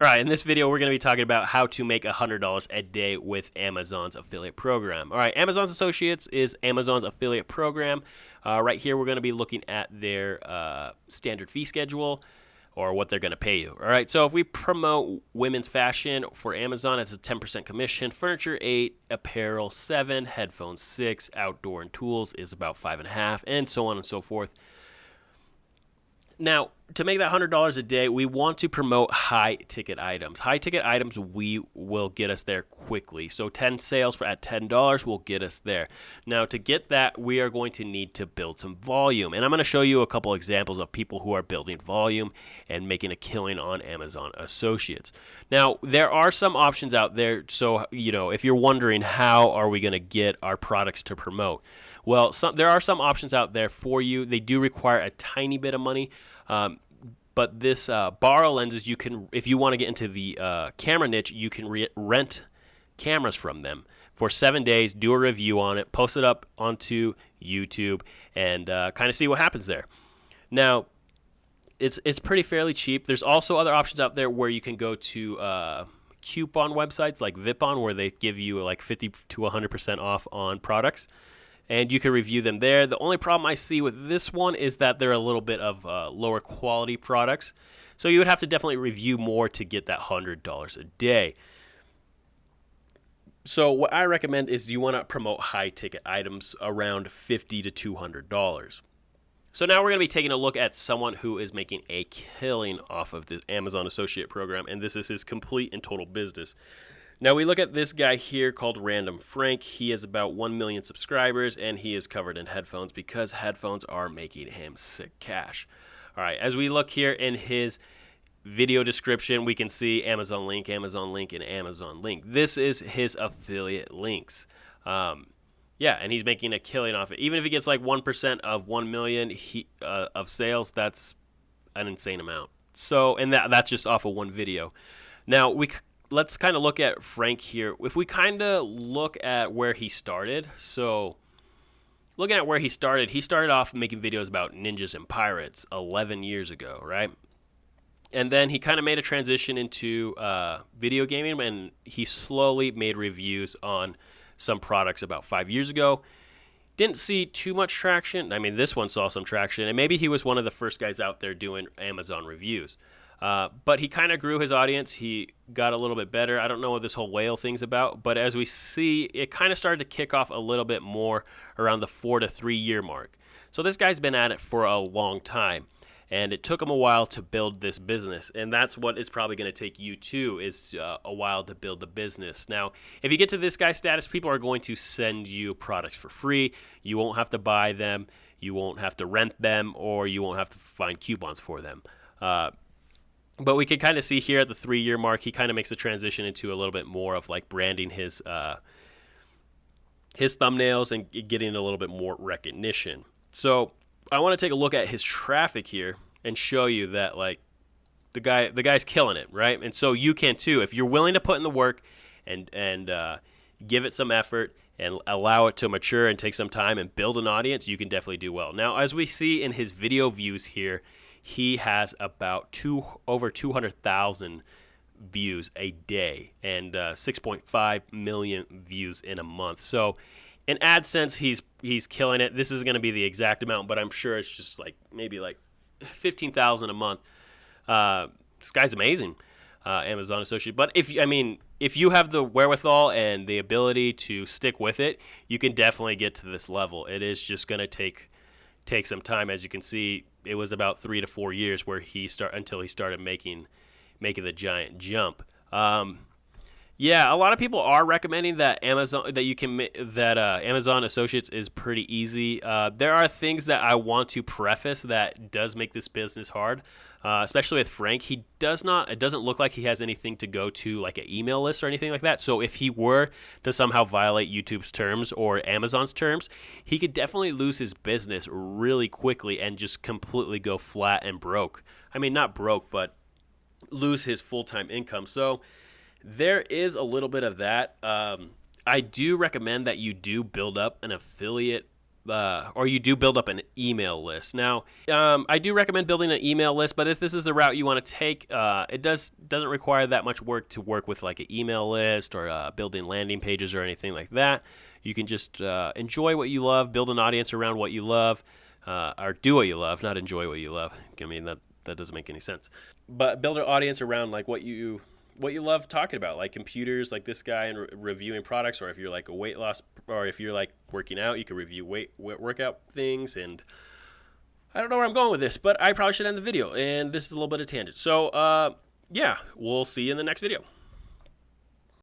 All right, in this video, we're going to be talking about how to make $100 a day with Amazon's affiliate program. All right, Amazon's Associates is Amazon's affiliate program. Right here, we're going to be looking at their standard fee schedule or what they're going to pay you. All right, so if we promote women's fashion for Amazon, it's a 10% commission. Furniture, 8, apparel, 7, headphones, 6, outdoor and tools is about 5.5, and so on and so forth. Now, to make that $100 a day, we want to promote high-ticket items. High-ticket items will get us there quickly. So 10 sales at $10 will get us there. Now, to get that, we are going to need to build some volume. And I'm going to show you a couple examples of people who are building volume and making a killing on Amazon Associates. Now, there are some options out there. So, if you're wondering how are we going to get our products to promote, well, there are some options out there for you. They do require a tiny bit of money. But this borrow lenses, you can, if you want to get into the camera niche, you can rent cameras from them for 7 days, do a review on it, post it up onto YouTube, and kind of see what happens there. Now, it's pretty fairly cheap. There's also other options out there where you can go to coupon websites like Vipon, where they give you like 50 to 100% off on products. And you can review them there. The only problem I see with this one is that they're a little bit of lower quality products. So you would have to definitely review more to get that $100 a day. So what I recommend is you want to promote high ticket items around $50 to $200. So now we're going to be taking a look at someone who is making a killing off of this Amazon Associate program. And this is his complete and total business. Now we look at this guy here called Random Frank. He has about 1 million subscribers, and he is covered in headphones because headphones are making him sick cash. All right, as we look here in his video description, we can see Amazon link, and Amazon link. This is his affiliate links. And he's making a killing off it. Even if he gets like 1% of 1 million of sales, that's an insane amount. So, and that's just off of one video. Now let's kind of look at Frank here. If we kind of look at where he started, so looking at where he started off making videos about ninjas and pirates 11 years ago, right? And then he kind of made a transition into video gaming, and he slowly made reviews on some products about 5 years ago. Didn't see too much traction. I mean, this one saw some traction, and maybe he was one of the first guys out there doing Amazon reviews. But he kind of grew his audience. He got a little bit better. I don't know what this whole whale thing's about, but as we see, it kind of started to kick off a little bit more around the 4 to 3 year mark. So this guy's been at it for a long time, and it took him a while to build this business. And that's what it's probably going to take you too, is a while to build the business. Now, if you get to this guy's status, people are going to send you products for free. You won't have to buy them. You won't have to rent them, or you won't have to find coupons for them. But we can kind of see here at the 3 year mark, he kind of makes the transition into a little bit more of like branding his thumbnails and getting a little bit more recognition. So I want to take a look at his traffic here and show you that like the guy's killing it, right? And so you can too, if you're willing to put in the work and give it some effort and allow it to mature and take some time and build an audience, you can definitely do well. Now, as we see in his video views here, he has about over 200,000 views a day and 6.5 million views in a month. So in AdSense, he's killing it. This is going to be the exact amount, but I'm sure it's just like maybe like 15,000 a month. This guy's amazing, Amazon Associate. But if you have the wherewithal and the ability to stick with it, you can definitely get to this level. It is just going to take some time. As you can see, it was about 3 to 4 years where until he started making the giant jump. A lot of people are recommending that Amazon Associates is pretty easy. There are things that I want to preface that does make this business hard, especially with Frank. It doesn't look like he has anything to go to like an email list or anything like that. So if he were to somehow violate YouTube's terms or Amazon's terms, he could definitely lose his business really quickly and just completely go flat and broke. I mean, not broke, but lose his full-time income. So there is a little bit of that. I do recommend that you do build up an affiliate or you do build up an email list. Now, I do recommend building an email list, but if this is the route you want to take, it doesn't require that much work to work with like an email list or building landing pages or anything like that. You can just enjoy what you love, build an audience around what you love, or do what you love, not enjoy what you love. I mean, that doesn't make any sense. But build an audience around like what you love talking about, like computers, like this guy, and reviewing products. Or if you're like a weight loss, or if you're like working out, you can review workout things. And I don't know where I'm going with this, but I probably should end the video. And this is a little bit of tangent. So yeah, we'll see you in the next video.